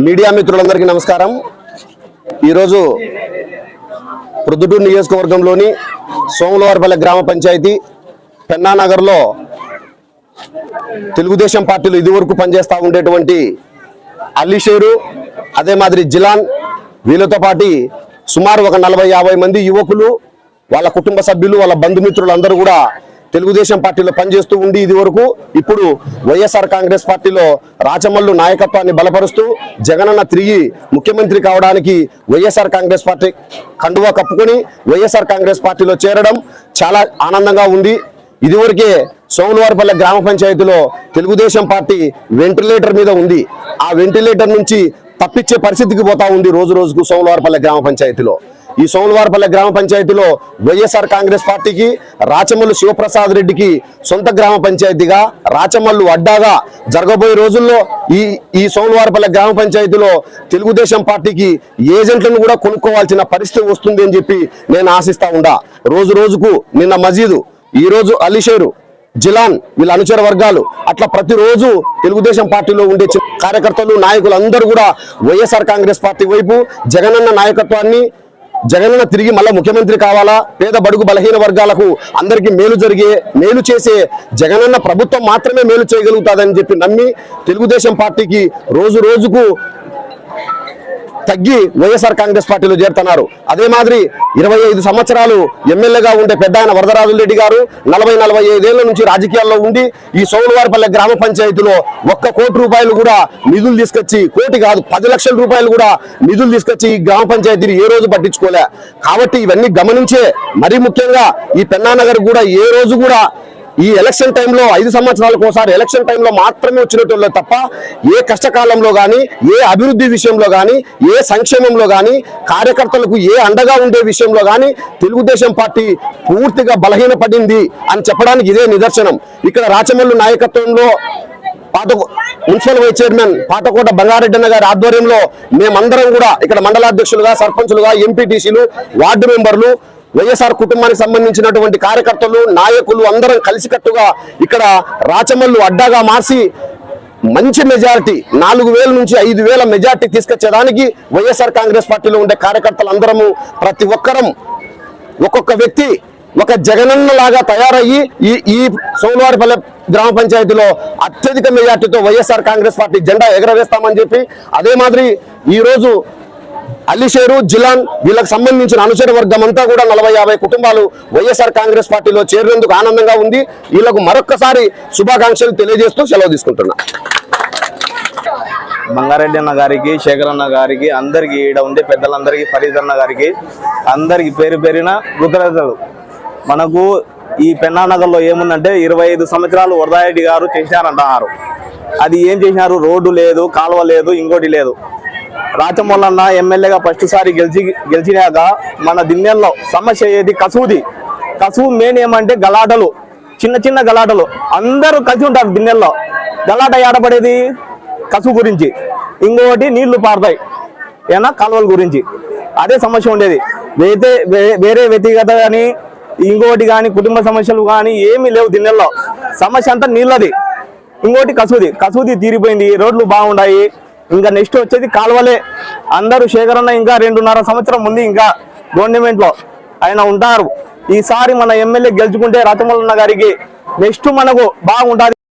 Media మిత్రులందరికీ నమస్కారం। ఈరోజు ప్రొద్దుటూరు నియోజకవర్గంలోని సోములవారిపల్లె గ్రామ పంచాయతీ పెన్నానగర్లో తెలుగుదేశం పార్టీలో ఇదివరకు పనిచేస్తూ ఉండేటువంటి అలీషేరు అదే మాదిరి జిలాన్ వీళ్ళతో పాటు సుమారు ఒక 40-50 మంది యువకులు వాళ్ళ కుటుంబ సభ్యులు వాళ్ళ బంధుమిత్రులు అందరూ కూడా తెలుగుదేశం పార్టీలో పనిచేస్తూ ఉండి ఇదివరకు ఇప్పుడు వైఎస్ఆర్ కాంగ్రెస్ పార్టీలో రాచమల్లు నాయకత్వాన్ని బలపరుస్తూ జగనన్న తిరిగి ముఖ్యమంత్రి కావడానికి వైఎస్ఆర్ కాంగ్రెస్ పార్టీ కండువా కప్పుకొని వైఎస్ఆర్ కాంగ్రెస్ పార్టీలో చేరడం చాలా ఆనందంగా ఉంది। ఇదివరకే సోములవారిపల్లె గ్రామ పంచాయతీలో తెలుగుదేశం పార్టీ వెంటిలేటర్ మీద ఉంది। ఆ వెంటిలేటర్ నుంచి తప్పించే పరిస్థితికి పోతా ఉంది రోజు రోజుకు సోములవారిపల్లె గ్రామ పంచాయతీలో। ఈ సోములవారిపల్లె గ్రామ పంచాయతీలో వైఎస్ఆర్ కాంగ్రెస్ పార్టీకి రాచమల్లు శివప్రసాద్ రెడ్డికి సొంత గ్రామ పంచాయతీగా రాచమల్లు అడ్డాగా జరగబోయే రోజుల్లో ఈ సోములవారిపల్లె గ్రామ పంచాయతీలో తెలుగుదేశం పార్టీకి ఏజెంట్లను కూడా కొనుక్కోవాల్సిన పరిస్థితి వస్తుంది అని చెప్పి నేను ఆశిస్తా ఉండా। రోజు రోజుకు నిన్న మజీదు, ఈ రోజు అలీషేరు, జిలాన్ వీళ్ళ అనుచర వర్గాలు అట్లా ప్రతిరోజు తెలుగుదేశం పార్టీలో ఉండే కార్యకర్తలు నాయకులు అందరూ కూడా వైఎస్ఆర్ కాంగ్రెస్ పార్టీ వైపు జగనన్న నాయకత్వాన్ని జగనన్న తిరిగి మళ్ళీ ముఖ్యమంత్రి కావాలా, పేద బడుగు బలహీన వర్గాలకు అందరికీ మేలు చేసే జగనన్న ప్రభుత్వం మాత్రమే మేలు చేయగలుగుతాదని చెప్పి నమ్మి తెలుగుదేశం పార్టీకి రోజు రోజుకు తగ్గి వైఎస్ఆర్ కాంగ్రెస్ పార్టీలో చేరుతున్నారు। అదే మాదిరి 25 సంవత్సరాలు ఎమ్మెల్యేగా ఉండే పెద్ద ఆయన వరదరాజులరెడ్డి గారు 40-45 ఏళ్ల నుంచి రాజకీయాల్లో ఉండి ఈ సోములవారిపల్లె గ్రామ పంచాయతీలో 1 కోటి రూపాయలు కూడా నిధులు తీసుకొచ్చి, కోటి కాదు 10 లక్షల రూపాయలు కూడా నిధులు తీసుకొచ్చి ఈ గ్రామ పంచాయతీని ఏ రోజు పట్టించుకోలే। కాబట్టి ఇవన్నీ గమనించే మరీ ముఖ్యంగా ఈ పెన్నానగర్ కూడా ఏ రోజు కూడా ఈ ఎలక్షన్ టైంలో 5 సంవత్సరాలకు ఒకసారి ఎలక్షన్ టైంలో మాత్రమే వచ్చినట్టు తప్ప ఏ కష్టకాలంలో కానీ, ఏ అభివృద్ధి విషయంలో కానీ, ఏ సంక్షేమంలో కానీ, కార్యకర్తలకు ఏ అండగా ఉండే విషయంలో కానీ తెలుగుదేశం పార్టీ పూర్తిగా బలహీనపడింది అని చెప్పడానికి ఇదే నిదర్శనం। ఇక్కడ రాచమల్లు నాయకత్వంలో municipal vice chairman Pathakota Bangareddy గారి ఆధ్వర్యంలో మేమందరం కూడా ఇక్కడ మండలాధ్యక్షులుగా, సర్పంచులుగా, ఎంపీటీసీలు, వార్డు మెంబర్లు, వైఎస్ఆర్ కుటుంబానికి సంబంధించినటువంటి కార్యకర్తలు, నాయకులు అందరం కలిసికట్టుగా ఇక్కడ రాచమల్లు అడ్డాగా మార్చి మంచి మెజారిటీ 4000 నుంచి 5000 మెజారిటీ తీసుకొచ్చేదానికి వైఎస్ఆర్ కాంగ్రెస్ పార్టీలో ఉండే కార్యకర్తలు అందరము ప్రతి ఒక్కరం ఒక్కొక్క వ్యక్తి ఒక జగనన్న లాగా తయారయ్యి ఈ సోములవారిపల్లె గ్రామ పంచాయతీలో అత్యధిక మెజార్టీతో వైఎస్ఆర్ కాంగ్రెస్ పార్టీ జెండా ఎగరవేస్తామని చెప్పి, అదే మాదిరి ఈరోజు అలీషేరు, జిలాన్ వీళ్ళకి సంబంధించిన అనుచర వర్గం అంతా కూడా 40-50 కుటుంబాలు వైఎస్ఆర్ కాంగ్రెస్ పార్టీలో చేరినందుకు ఆనందంగా ఉంది। వీళ్ళకు మరొక్కసారి శుభాకాంక్షలు తెలియజేస్తూ సెలవు తీసుకుంటున్నా। బంగారెడ్డి అన్న గారికి, శేఖర్ అన్న గారికి, అందరికి ఈడ ఉండే పెద్దలందరికీ, ఫరీద్ అన్న గారికి అందరికి పేరు పేరిన కృతజ్ఞతలు। మనకు ఈ పెన్నానగర్లో ఏముందంటే 25 సంవత్సరాలు వరదారెడ్డి గారు చేశారంటున్నారు। అది ఏం చేసినారు? రోడ్డు లేదు, కాలువ లేదు, ఇంకోటి లేదు। రాచమల్లన్న ఎమ్మెల్యేగా ఫస్ట్ సారి గెలిచినాక మన దిన్నెల్లో సమస్య ఏది? కసువు మెయిన్ ఏమంటే గలాటలు, చిన్న చిన్న గలాటలు అందరూ కలిసి ఉంటారు దిన్నెల్లో। గలాట ఏడపడేది కసువు గురించి, ఇంకోటి నీళ్లు పారుతాయి ఏనా కాలువల గురించి, అదే సమస్య ఉండేది। వేరే వ్యక్తిగత కానీ ఇంకోటి కానీ కుటుంబ సమస్యలు కానీ ఏమీ లేవు దిన్నెల్లో। సమస్య అంతా నీళ్ళది, ఇంకోటి కసువుది తీరిపోయింది, రోడ్లు బాగున్నాయి। ఇంకా నెక్స్ట్ వచ్చేది కాలువలే। అందరూ శేఖరన్న ఇంకా 2.5 సంవత్సరం ఉంది ఇంకా గవర్నమెంట్ లో ఆయన ఉంటారు। ఈసారి మన ఎమ్మెల్యే గెలుచుకుంటే రాచమల్లన్న గారికి నెక్స్ట్ మనకు బాగుంటుంది।